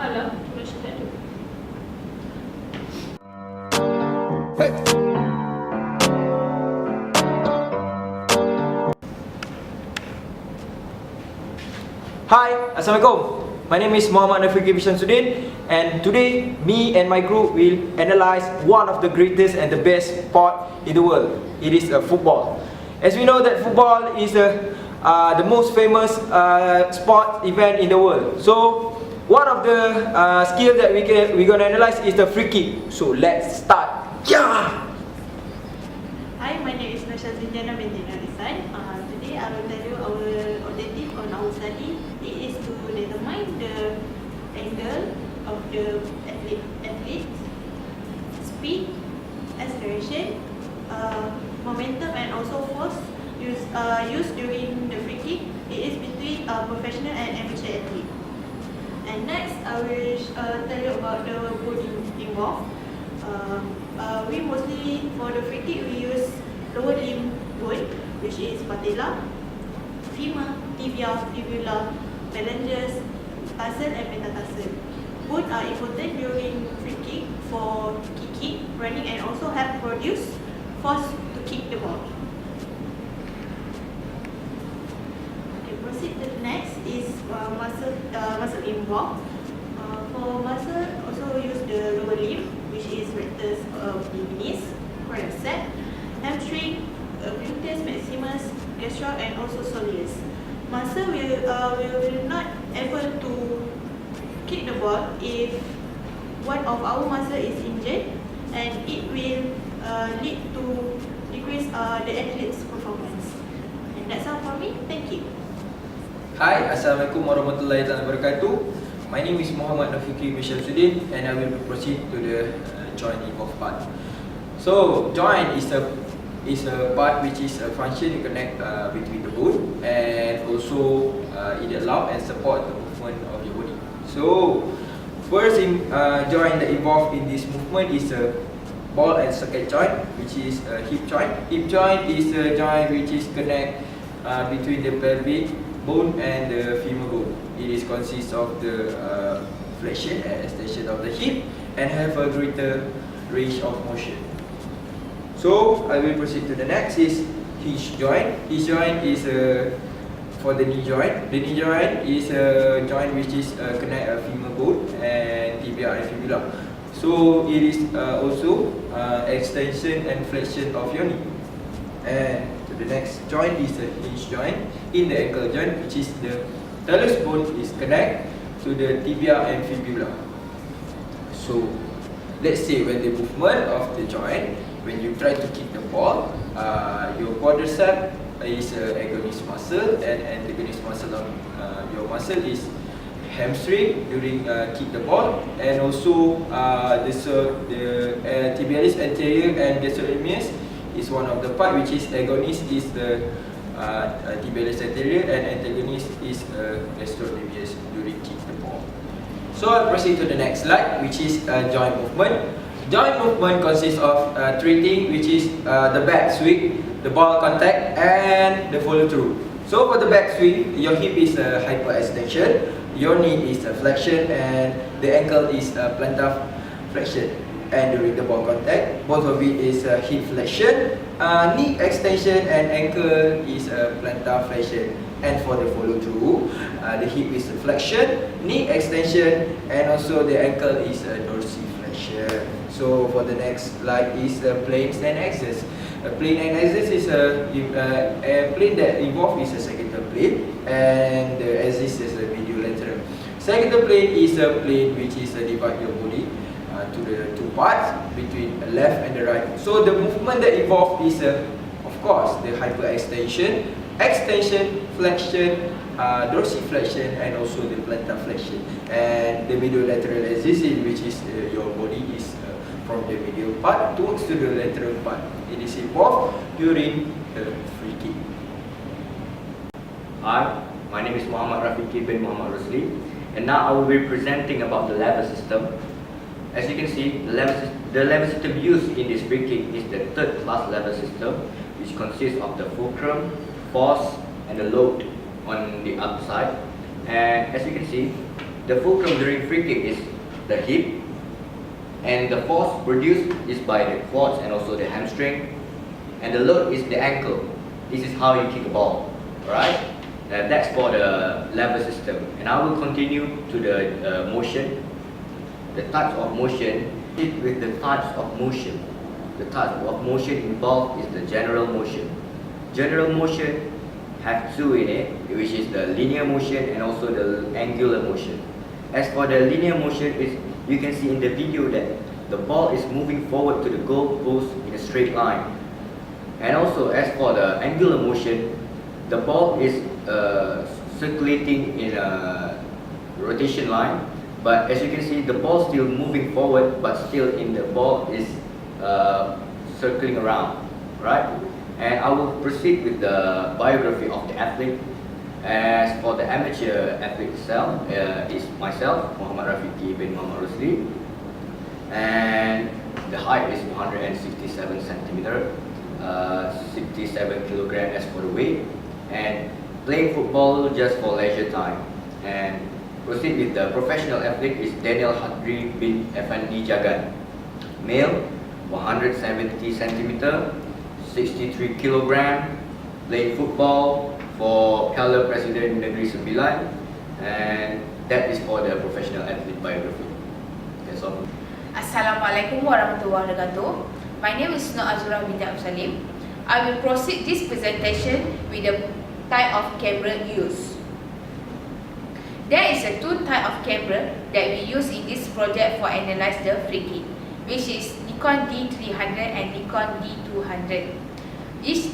Alah, macam tu. Hi, Assalamualaikum. My name is Muhammad Freekicks, and today me and my group will analyze one of the greatest and the best sport in the world. It is football. As we know that football is the most famous sport event in the world. So one of the skills that we're gonna analyze is the free kick. So let's start. Yeah. Hi, my name is Nasha Zinjana binti Narisan. Today I will tell you our objective on our study. It is to determine the angle of the athlete, speed, acceleration, momentum, and also force used during the free kick. It is between professional and amateur athlete. And next, I will tell you about the body involved. We mostly, for the free kick, we use lower limb bone, which is patella, femur, tibia, fibula, phalanges, tarsal and metatarsal. Both are important during free kick for kicking, running, and also help produce force to kick the ball. Okay, proceed to the next is muscle involved. For muscle, also use the lower limb, which is rectus abdominis, quadricep, hamstring, gluteus maximus, gastroc, and also soleus. Muscle will not able to kick the ball if one of our muscle is injured, and it will lead to decrease the athlete's performance. And that's all for me. Thank you. Hi, Assalamualaikum warahmatullahi wabarakatuh. My name is Muhammad Freekicks, and I will proceed to the joint involved part. So, joint is a part which is a function to connect between the bone, and also it allows and support the movement of your body. So, first joint that involved in this movement is a ball and socket joint, which is a hip joint. Hip joint is a joint which is connect between the pelvic bone and the femur bone. It is consists of the flexion and extension of the hip and have a greater range of motion. So I will proceed to the next is hinge joint. Hinge joint is for the knee joint. The knee joint is a joint which is connect a femur bone and tibia and fibula. So it is also extension and flexion of your knee. And the next joint is a hinge joint in the ankle joint, which is the talus bone is connect to the tibia and fibula. So let's say when the movement of the joint, when you try to kick the ball, your quadricep is agonist muscle, and antagonist muscle of your muscle is hamstring during kick the ball, and also the tibialis anterior and gastrocnemius is one of the part which is agonist is the tibialis anterior, and antagonist is gastrocnemius during kick the ball. So I'll proceed to the next slide, which is joint movement. Joint movement consists of three things, which is the back swing, the ball contact, and the follow through. So for the back swing, your hip is a hyperextension, your knee is a flexion, and the ankle is a plantar flexion. And during the ball contact, both of it is a hip flexion, knee extension, and ankle is a plantar flexion. And for the follow through, the hip is a flexion, knee extension, and also the ankle is a dorsiflexion. So for the next slide is the planes and axis. A plane and axis is a plane that involved is a sagittal plane, and the axis is a medial lateral. Sagittal plane is a plane which is divide your body to the two parts between the left and the right. So the movement that involved is of course the hyperextension, extension, flexion, dorsiflexion, and also the plantar flexion. And the medial lateral axis, which is your body is from the medial part towards to the lateral part. It is involved during the free kick. Hi, my name is Muhammad Rafiqi bin Muhammad Rosli, and now I will be presenting about the lever system. As you can see, the lever system used in this free kick is the third class lever system, which consists of the fulcrum, force, and the load on the outside. And as you can see, The fulcrum during free kick is the hip, and the force produced is by the quads and also the hamstring, and the load is the ankle. This is how you kick a ball, alright? That's for the lever system, and I will continue to the motion. The types of motion is with the types of motion. The type of motion involved is the general motion. General motion have two in it, which is the linear motion and also the angular motion. As for the linear motion, you can see in the video that the ball is moving forward to the goal post in a straight line. And also as for the angular motion, the ball is circulating in a rotation line, but as you can see, the ball still moving forward, but still in the ball is circling around, right? And I will proceed with the biography of the athlete. As for the amateur athlete itself, is myself, Muhammad Rafiki bin Muhammad Rosli, and the height is 167 centimeter, 67 kilogram as for the weight, and playing football just for leisure time. And proceed with the professional athlete is Daniel Hadri bin Effendi Jagan, male, 170 centimeter, 63 kilogram, playing football for Piala Presiden Negeri Sembilan, and that is for the professional athlete biography. That's all. Assalamualaikum warahmatullahi wabarakatuh. My name is Nur Azura binti Abdul Salim. I will proceed this presentation with the type of camera used. There is a two type of camera that we use in this project for analyze the free kick, which is Nikon D300 and Nikon D200. Each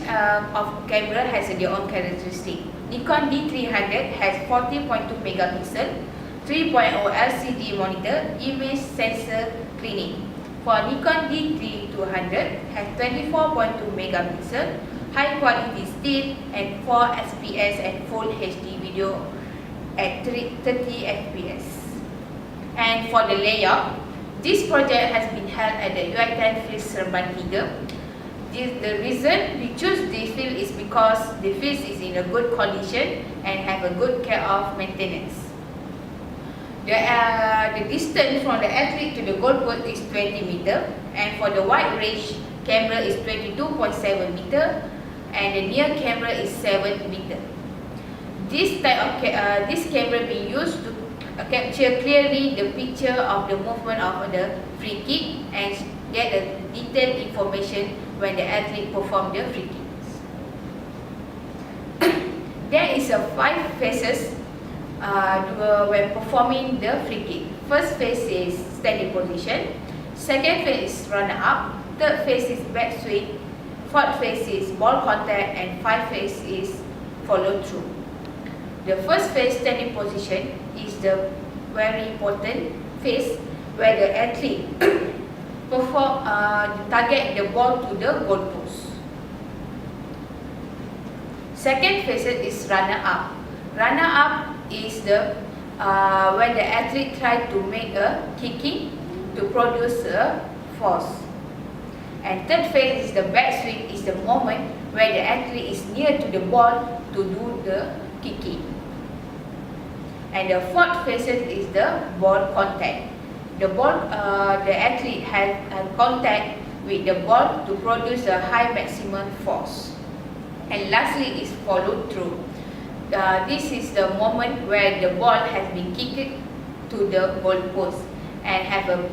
of camera has their own characteristic. Nikon D300 has 40.2 megapixel, 3.0 LCD monitor, image sensor cleaning. For Nikon D200 has 24.2 megapixel, high quality still, and 4 fps and full HD video at 30 fps. And for the layout, this project has been held at the UI10 Field Seremban 3. The reason we choose this field is because the field is in a good condition and have a good care of maintenance. The distance from the athlete to the goalpost is 20 meter, and for the wide range camera is 22.7 meter, and the near camera is 7 meter. This type of this camera being used to capture clearly the picture of the movement of the free kick and get the detailed information when the athlete perform the free kicks. There is a 5 phases when performing the free kick. First phase is standing position, second phase is runner up, third phase is back swing, fourth phase is ball contact, and 5th phase is follow through. The first phase, standing position, is the very important phase where the athlete target the ball to the goal post. Second phase is runner up. Runner up is the when the athlete try to make a kicking to produce a force. And third phase is the back swing, is the moment where the athlete is near to the ball to do the kicking. And the fourth phase is the ball contact. The athlete has contact with the ball to produce a high maximum force. And lastly is follow through. This is the moment where the ball has been kicked to the goal post and have a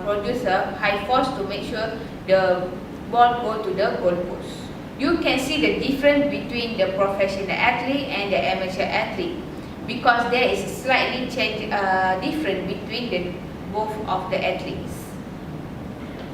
produce a high force to make sure the ball go to the goal post. You can see the difference between the professional athlete and the amateur athlete, because there is a slightly different between both of the athletes.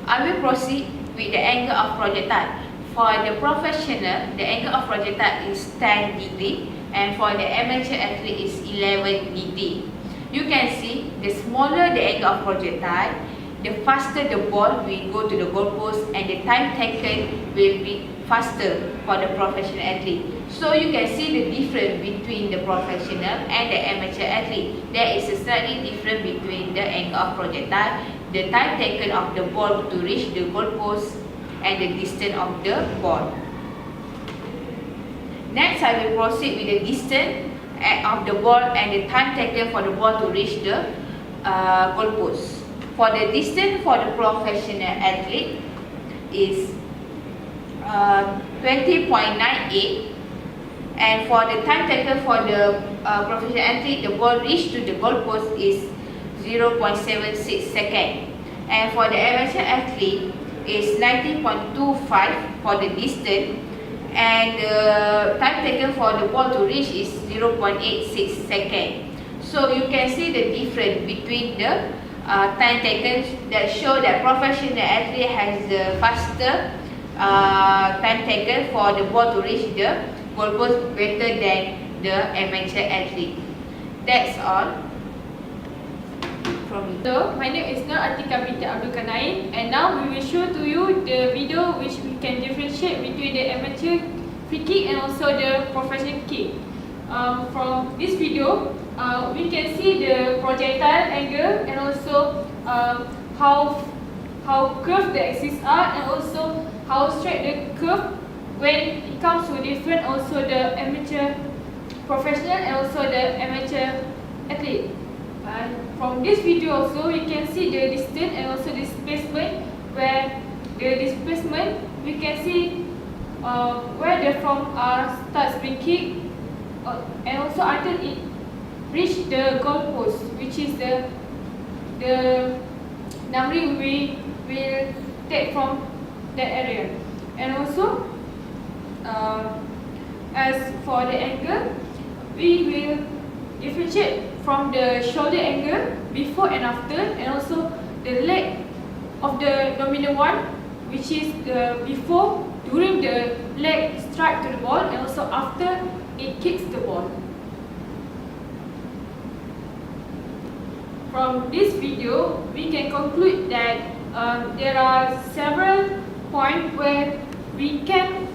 I will proceed with the angle of projectile. For the professional, the angle of projectile is 10 degree, and for the amateur athlete is 11 degree. You can see the smaller the angle of projectile, the faster the ball will go to the goal post, and the time taken will be faster for the professional athlete. So you can see the difference between the professional and the amateur athlete. There is a slightly difference between the angle of projectile, the time taken of the ball to reach the goal post, and the distance of the ball. Next, I will proceed with the distance of the ball and the time taken for the ball to reach the goalpost. For the distance for the professional athlete is 20.98, and for the time taken for the professional athlete, the ball reach to the goalpost is 0.76 seconds, and for the amateur athlete is 90.25 for the distance, and the time taken for the ball to reach is 0.86 seconds. So you can see the difference between the time taken that show that professional athlete has the faster time taken for the ball to reach the goalpost better than the amateur athlete. That's all from me. So, my name is Nur Atika binti Abdul Kanain, and now we will show to you the video which we can differentiate between the amateur free kick and also the professional kick. From this video, we can see the projectile angle and also how curved the axis are, and also how straight the curve when it comes to different also the amateur professional and also the amateur athlete. And from this video also we can see the distance and also displacement, where the displacement we can see where the from starts free kick and also until it reach the goalpost, which is the numbering we will take from that area. And also as for the angle, we will differentiate from the shoulder angle before and after, and also the leg of the dominant one, which is the before, during the leg strike to the ball, and also after it kicks the ball. From this video, we can conclude that there are several points where we can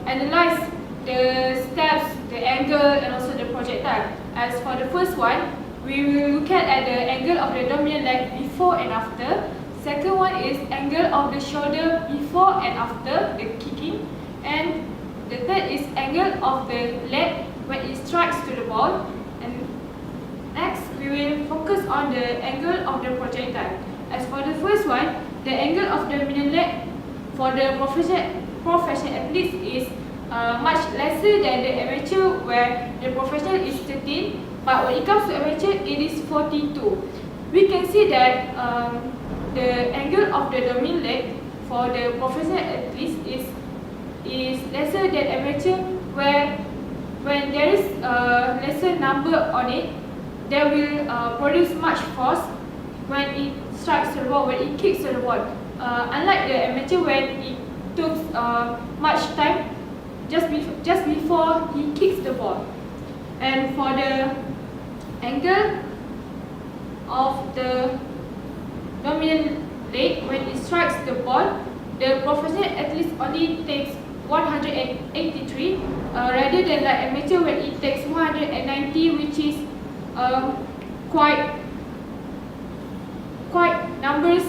analyze the steps, the angle, and also the projectile. As for the first one, we will look at the angle of the dominant leg before and after. Second one is angle of the shoulder before and after the kicking. And the third is angle of the leg when it strikes to the ball. And next, we will focus on the angle of the projectile. As for the first one, the angle of the dominant leg for the professional athletes is much lesser than the amateur, where the professional is 13, but when it comes to amateur, it is 42. We can see that the angle of the dominant leg for the professional athletes is lesser than amateur, where when there is a lesser number on it, they will produce much force when it strikes the ball, when it kicks the ball. Unlike the amateur, when it took much time just before he kicks the ball. And for the angle of the dominant leg when it strikes the ball, the professional athlete only takes 183 rather than like amateur when it takes 190, which is quite numbers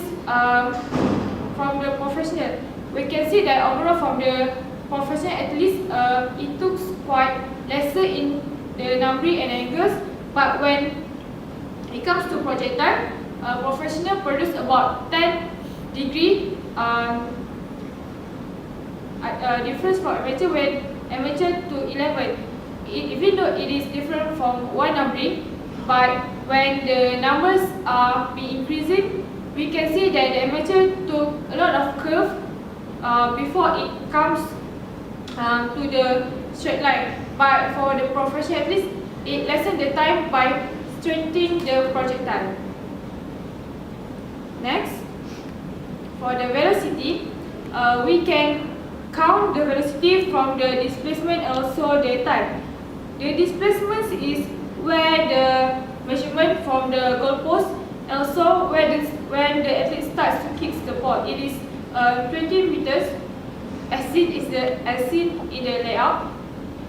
from the professional. We can see that overall from the professional athletes, it took quite lesser in the numbering and angles, but when it comes to projectile, professional produce about 10 degree difference from amateur, when amateur to 11. Even though it is different from one numbering, but when the numbers are increasing, we can see that the amateur took a lot of curve before it comes to the straight line. But for the professional athletes, it lessens the time by straightening the projectile. Next, for the velocity, we can count the velocity from the displacement and also the time. The displacement is where the measurement from the goalpost, and also when the athlete starts to kick the ball. It is 20 meters as seen in the layout.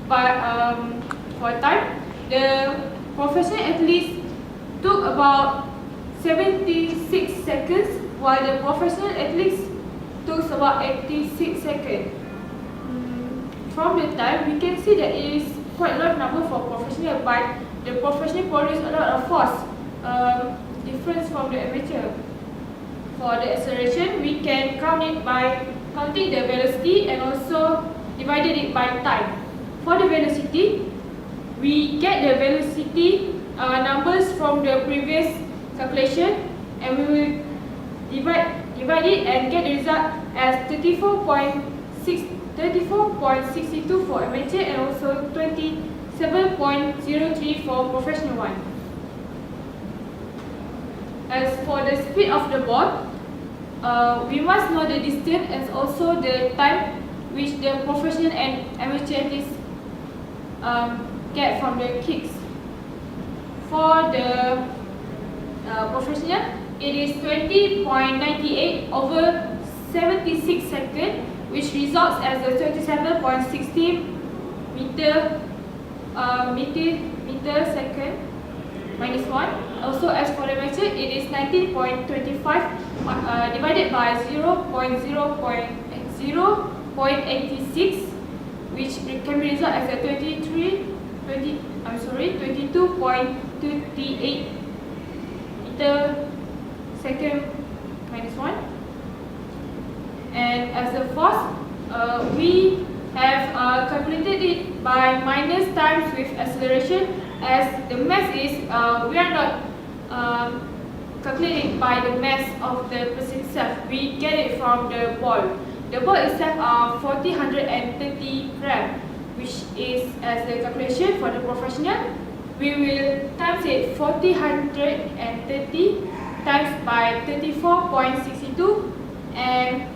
But for time, the professional athletes took about 76 seconds, while the professional athletes took about 86 seconds. From the time, we can see that it is quite a lot of number for professional, but the professional produce a lot of force, difference from the amateur. For the acceleration, we can count it by counting the velocity and also divided it by time. For the velocity, we get the velocity numbers from the previous calculation, and we will divide it and get the result as 34.62 for amateur and also 27.03 for professional one. As for the speed of the ball, we must know the distance and also the time which the professional and amateur athletes get from the kicks. For the professional, it is 20.98 over 76 seconds, which results as a 27.60 meter second minus 1. Also, as for the amateur, it is 19.25 divided by 0.86, which can be result as a 22.28 meter second minus 1. And as a force, we have calculated it by minus times with acceleration, as the mass is, we are not calculating by the mass of the person itself. We get it from the ball. The ball itself are 430 grams, which is as the calculation for the professional. We will times it 430 times by 34.62, and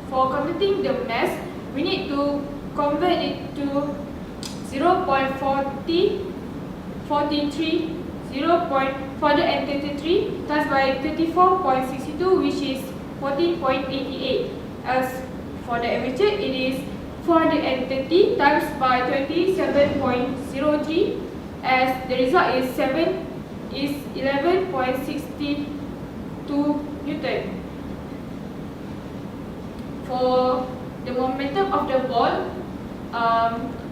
for computing the mass, we need to convert it to 0.433 times by 34.62, which is 14.88. As for the amateur, it is 430 times by 27.03, as the result is 11.62 Newton. For the momentum of the ball,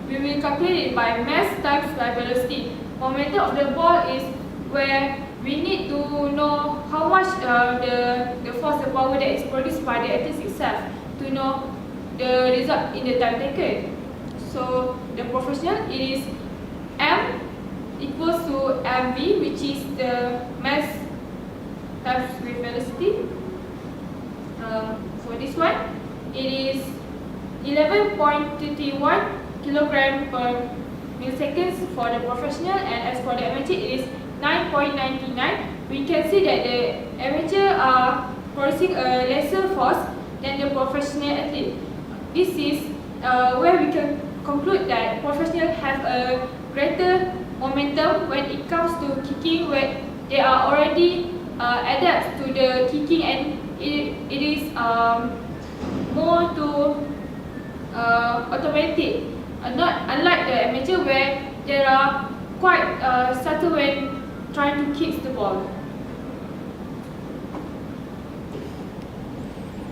we will calculate it by mass times by velocity. Momentum of the ball is where we need to know how much the force, the power that is produced by the athlete itself to know the result in the time taken. So the professional, it is M equals to mv, which is the mass times with velocity. For this one, it is 11.31 kilogram per milliseconds for the professional, and as for the amateur, it is 9.99. We can see that the amateur are producing a lesser force than the professional athlete. This is where we can conclude that professionals have a greater momentum when it comes to kicking, where they are already adapt to the kicking, and it is more to automatic, not unlike the amateur where there are quite subtle when trying to kick the ball.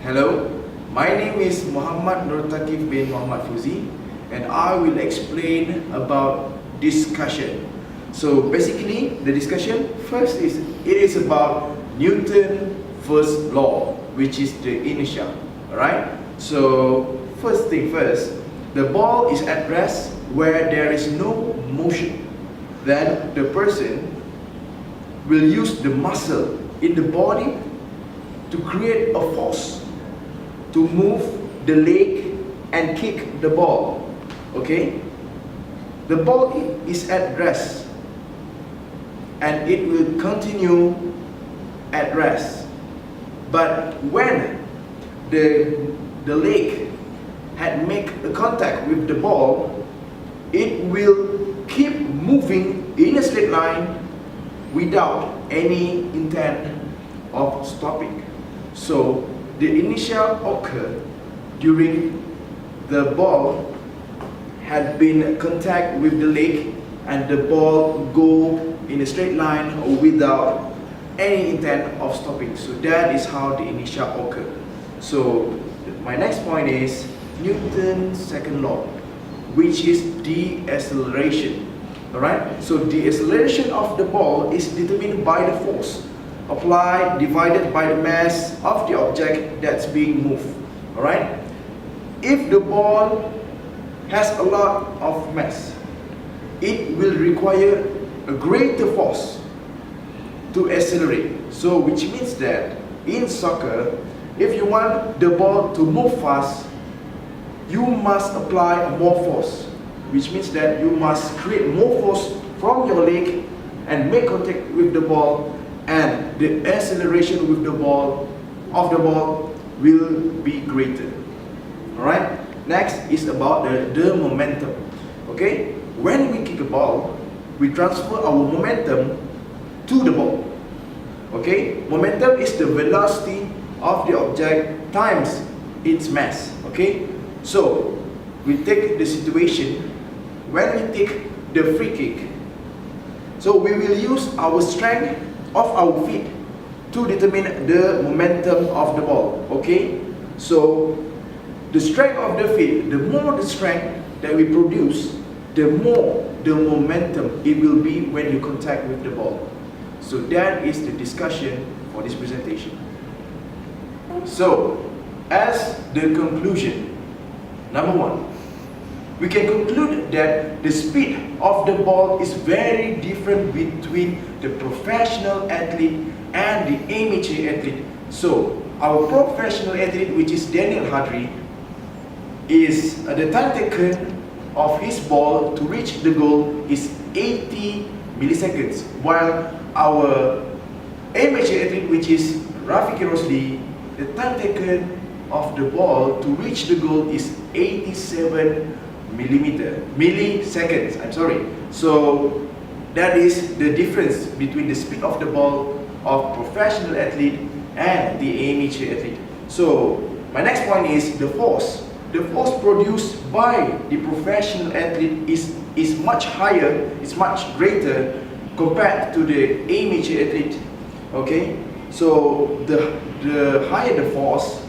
Hello, my name is Muhammad Nur Takif bin Muhammad Fuzi, and I will explain about discussion. So basically, the discussion first is, it is about Newton's first law, which is the inertia. Alright, so first thing first, the ball is at rest where there is no motion. Then the person will use the muscle in the body to create a force to move the leg and kick the ball. Okay, the ball is at rest and it will continue at rest, but when the leg had make a contact with the ball, it will keep moving in a straight line without any intent of stopping. So the inertia occur during the ball had been contact with the leg and the ball go in a straight line or without any intent of stopping. So that is how the inertia occur. So my next point is Newton's second law. which is deceleration. Alright, so the acceleration of the ball is determined by the force applied divided by the mass of the object that's being moved. Alright, if the ball has a lot of mass, it will require a greater force to accelerate. So which means that in soccer, if you want the ball to move fast, you must apply more force, which means that you must create more force from your leg and make contact with the ball, and the acceleration with the ball will be greater. Alright, next is about the momentum. Okay, when we kick a ball, we transfer our momentum to the ball. Okay, momentum is the velocity of the object times its mass. Okay, so we take the situation when we take the free kick. So we will use our strength of our feet to determine the momentum of the ball. Okay, so the strength of the feet, the more the strength that we produce, the more the momentum it will be when you contact with the ball. So that is the discussion for this presentation. So, as the conclusion, number one, we can conclude that the speed of the ball is very different between the professional athlete and the amateur athlete. So, our professional athlete, which is Daniel Hadri, is the time taken of his ball to reach the goal is 80 milliseconds, while our amateur athlete, which is Rafiki Rosli, the time taken of the ball to reach the goal is 87 milliseconds. I'm sorry. So that is the difference between the speed of the ball of professional athlete and the amateur athlete. So my next point is the force. The force produced by the professional athlete is much higher, is much greater compared to the amateur athlete. Okay, so the higher the force,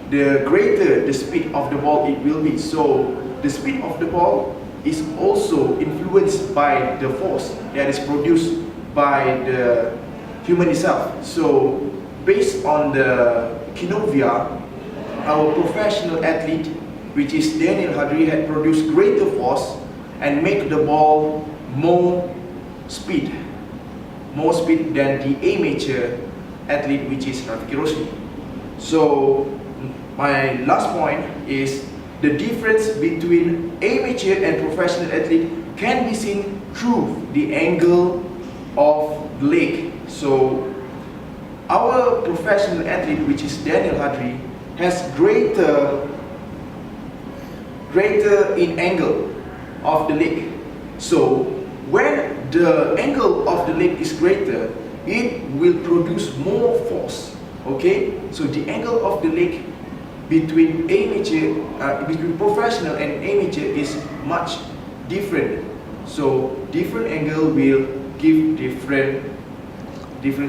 the greater the speed of the ball it will be. So the speed of the ball is also influenced by the force that is produced by the human itself. So based on the Kinovia, our professional athlete, which is Daniel Hadri, had produced greater force and make the ball more speed than the amateur athlete, which is Rafiki Rosli. So my last point is the difference between amateur and professional athlete can be seen through the angle of the leg. So our professional athlete, which is Daniel Hadri, has greater in angle of the leg. So when the angle of the leg is greater, it will produce more force. Okay, so the angle of the leg between professional and amateur is much different. So different angle will give different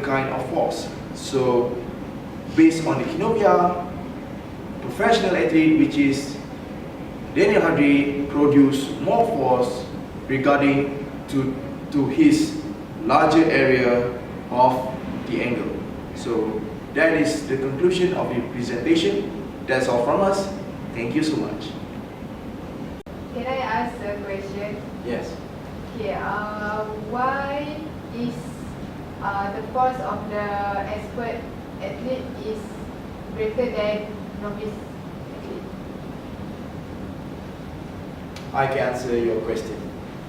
kind of force. So based on the Kinovia, professional athlete, which is Daniel Hadri, produce more force regarding to his larger area of the angle. So that is the conclusion of the presentation. That's all from us. Thank you so much. Can I ask a question? Yes. Okay, why is the force of the expert athlete is greater than novice athlete? I can answer your question.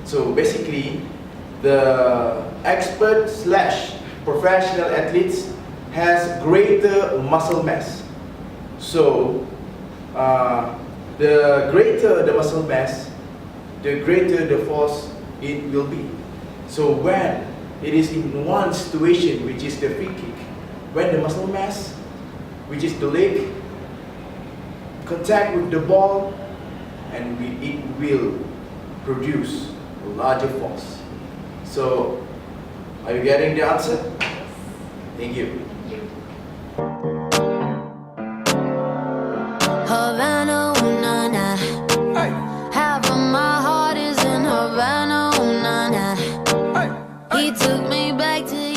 So basically, the expert / professional athletes has greater muscle mass. So the greater the muscle mass, the greater the force it will be. So when it is in one situation, which is the free kick, when the muscle mass, which is the leg, contact with the ball, and it will produce a larger force. So are you getting the answer? Thank you. Havana, ooh, nah, nah. Hey. He took me back to